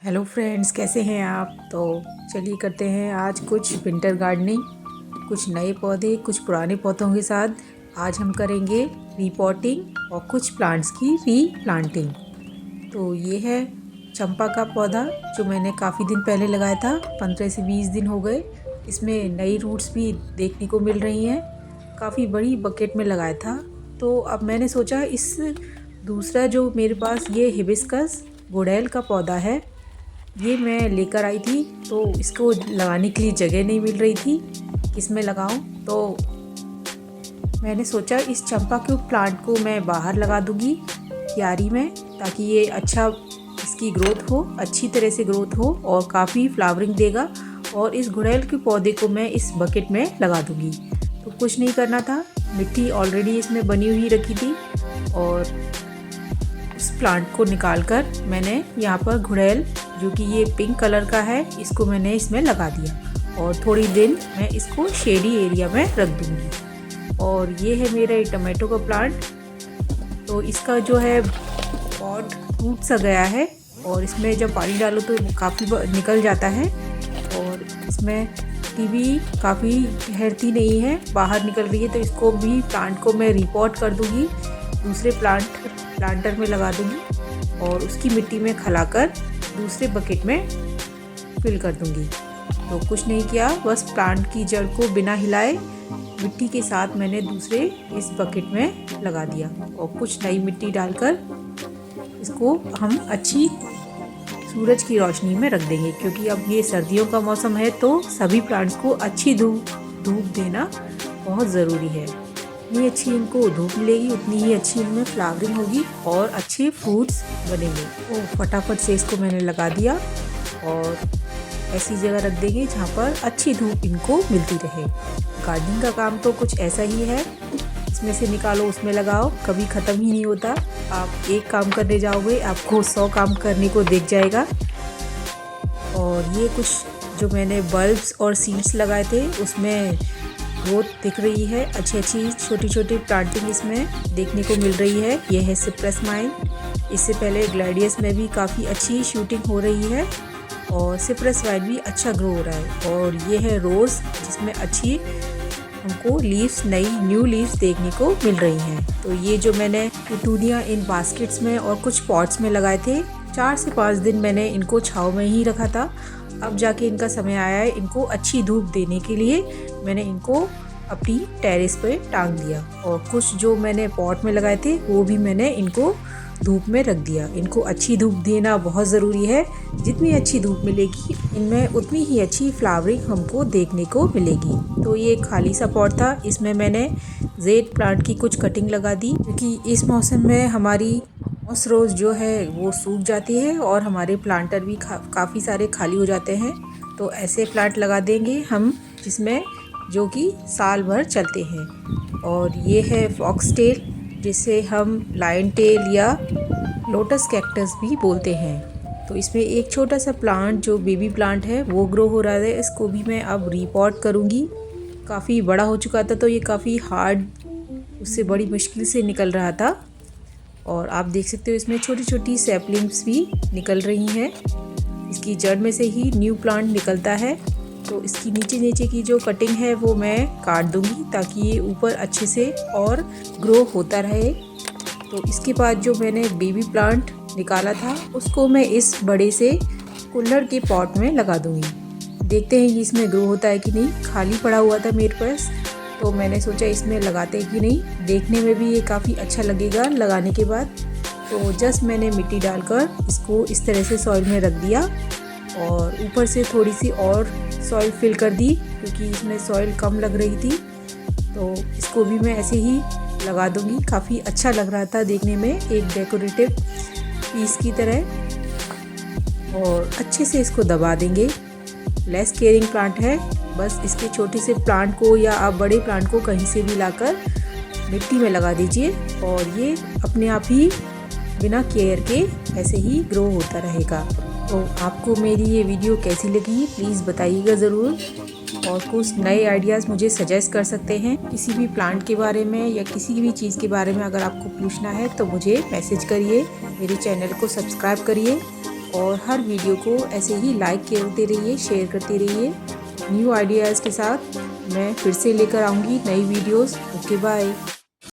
Hello friends, कैसे हैं आप। तो चलिए करते हैं आज कुछ विंटर गार्डनिंग। कुछ नए पौधे, कुछ पुराने पौधों के साथ आज हम करेंगे रीपॉटिंग और कुछ प्लांट्स की रीप्लांटिंग। तो ये है चंपा का पौधा जो मैंने काफ़ी दिन पहले लगाया था। 15 से 20 दिन हो गए। इसमें नई रूट्स भी देखने को मिल रही हैं। काफ़ी बड़ी बकेट में लगाया था। तो अब मैंने सोचा इस दूसरा जो मेरे पास ये हिबिस्कस गुड़ैल का पौधा है, ये मैं लेकर आई थी। तो इसको लगाने के लिए जगह नहीं मिल रही थी, किसमें लगाऊं। तो मैंने सोचा इस चंपा के प्लांट को मैं बाहर लगा दूंगी क्यारी में, ताकि ये अच्छा इसकी ग्रोथ हो, अच्छी तरह से ग्रोथ हो और काफ़ी फ्लावरिंग देगा। और इस गुड़ैल के पौधे को मैं इस बकेट में लगा दूंगी। तो कुछ नहीं करना था, मिट्टी ऑलरेडी इसमें बनी हुई रखी थी और उस प्लांट को निकालकर मैंने यहाँ पर गुड़ैल जो कि ये पिंक कलर का है, इसको मैंने इसमें लगा दिया और थोड़ी दिन मैं इसको शेडी एरिया में रख दूँगी। और ये है मेरा टमाटो का प्लांट। तो इसका जो है पॉट टूट सा गया है और इसमें जब पानी डालो तो काफ़ी निकल जाता है। और इसमें टीवी काफ़ी ठहरती नहीं है, बाहर निकल रही है। तो इसको भी प्लांट को मैं रिपॉट कर दूँगी, दूसरे प्लांटर में लगा दूँगी और उसकी मिट्टी में खलाकर दूसरे बकेट में फिल कर दूँगी। तो कुछ नहीं किया, बस प्लांट की जड़ को बिना हिलाए मिट्टी के साथ मैंने दूसरे इस बकेट में लगा दिया और कुछ नई मिट्टी डालकर इसको हम अच्छी सूरज की रोशनी में रख देंगे, क्योंकि अब ये सर्दियों का मौसम है तो सभी प्लांट्स को अच्छी धूप देना बहुत ज़रूरी है। जितनी अच्छी इनको धूप मिलेगी उतनी ही अच्छी इनमें फ्लावरिंग होगी और अच्छे फ्रूट्स बनेंगे। तो फटाफट से इसको मैंने लगा दिया और ऐसी जगह रख देंगे जहाँ पर अच्छी धूप इनको मिलती रहे। गार्डनिंग का काम तो कुछ ऐसा ही है, इसमें से निकालो उसमें लगाओ, कभी ख़त्म ही नहीं होता। आप एक काम करने जाओगे आपको 100 काम करने को दिख जाएगा। और ये कुछ जो मैंने बल्ब्स और सीड्स लगाए थे उसमें ग्रोथ दिख रही है, अच्छी छोटी छोटी प्लांटिंग इसमें देखने को मिल रही है। यह है सिप्रस माइन। इससे पहले ग्लैडियस में भी काफ़ी अच्छी शूटिंग हो रही है और सिप्रस वाइन भी अच्छा ग्रो हो रहा है। और ये है रोज़, जिसमें अच्छी हमको लीव्स, नई न्यू लीव्स देखने को मिल रही हैं। तो ये जो मैंने पिटूनिया इन बास्केट्स में और कुछ पॉट्स में लगाए थे, 4 से 5 दिन मैंने इनको छाँव में ही रखा था। अब जाके इनका समय आया है इनको अच्छी धूप देने के लिए। मैंने इनको अपनी टेरेस पे टांग दिया और कुछ जो मैंने पॉट में लगाए थे वो भी मैंने इनको धूप में रख दिया। इनको अच्छी धूप देना बहुत ज़रूरी है। जितनी अच्छी धूप मिलेगी इनमें उतनी ही अच्छी फ्लावरिंग हमको देखने को मिलेगी। तो ये खाली सा पॉट था, इसमें मैंने जेड प्लांट की कुछ कटिंग लगा दी, क्योंकि इस मौसम में हमारी मॉस रोज़ जो है वो सूख जाती है और हमारे प्लांटर भी काफ़ी सारे खाली हो जाते हैं। तो ऐसे प्लांट लगा देंगे हम जिसमें जो कि साल भर चलते हैं। और ये है फॉक्स टेल, जिसे हम लायन टेल या लोटस कैक्टस भी बोलते हैं। तो इसमें एक छोटा सा प्लांट जो बेबी प्लांट है वो ग्रो हो रहा है, इसको भी मैं अब रीपॉट करूँगी। काफ़ी बड़ा हो चुका था तो ये काफ़ी हार्ड, उससे बड़ी मुश्किल से निकल रहा था। और आप देख सकते हो इसमें छोटी छोटी सैपलिंग्स भी निकल रही हैं। इसकी जड़ में से ही न्यू प्लांट निकलता है। तो इसकी नीचे की जो कटिंग है वो मैं काट दूंगी ताकि ये ऊपर अच्छे से और ग्रो होता रहे। तो इसके बाद जो मैंने बेबी प्लांट निकाला था उसको मैं इस बड़े से कुल्हड़ के पॉट में लगा दूंगी। देखते हैं कि इसमें ग्रो होता है कि नहीं। खाली पड़ा हुआ था मेरे पास तो मैंने सोचा इसमें लगाते हैं कि नहीं, देखने में भी ये काफ़ी अच्छा लगेगा लगाने के बाद। तो जस्ट मैंने मिट्टी डालकर इसको इस तरह से सॉइल में रख दिया और ऊपर से थोड़ी सी और सॉइल फिल कर दी, क्योंकि इसमें सॉइल कम लग रही थी। तो इसको भी मैं ऐसे ही लगा दूंगी। काफ़ी अच्छा लग रहा था देखने में, एक डेकोरेटिव पीस की तरह। और अच्छे से इसको दबा देंगे। लेस केयरिंग प्लांट है, बस इसके छोटे से प्लांट को या आप बड़े प्लांट को कहीं से भी लाकर मिट्टी में लगा दीजिए और ये अपने आप ही बिना केयर के ऐसे ही ग्रो होता रहेगा। तो आपको मेरी ये वीडियो कैसी लगी प्लीज़ बताइएगा ज़रूर। और कुछ नए आइडियाज़ मुझे सजेस्ट कर सकते हैं किसी भी प्लांट के बारे में या किसी भी चीज़ के बारे में। अगर आपको पूछना है तो मुझे मैसेज करिए, मेरे चैनल को सब्सक्राइब करिए और हर वीडियो को ऐसे ही लाइक करते रहिए, शेयर करते रहिए। न्यू आइडियाज़ के साथ मैं फिर से लेकर आऊँगी नई वीडियोस। Okay bye.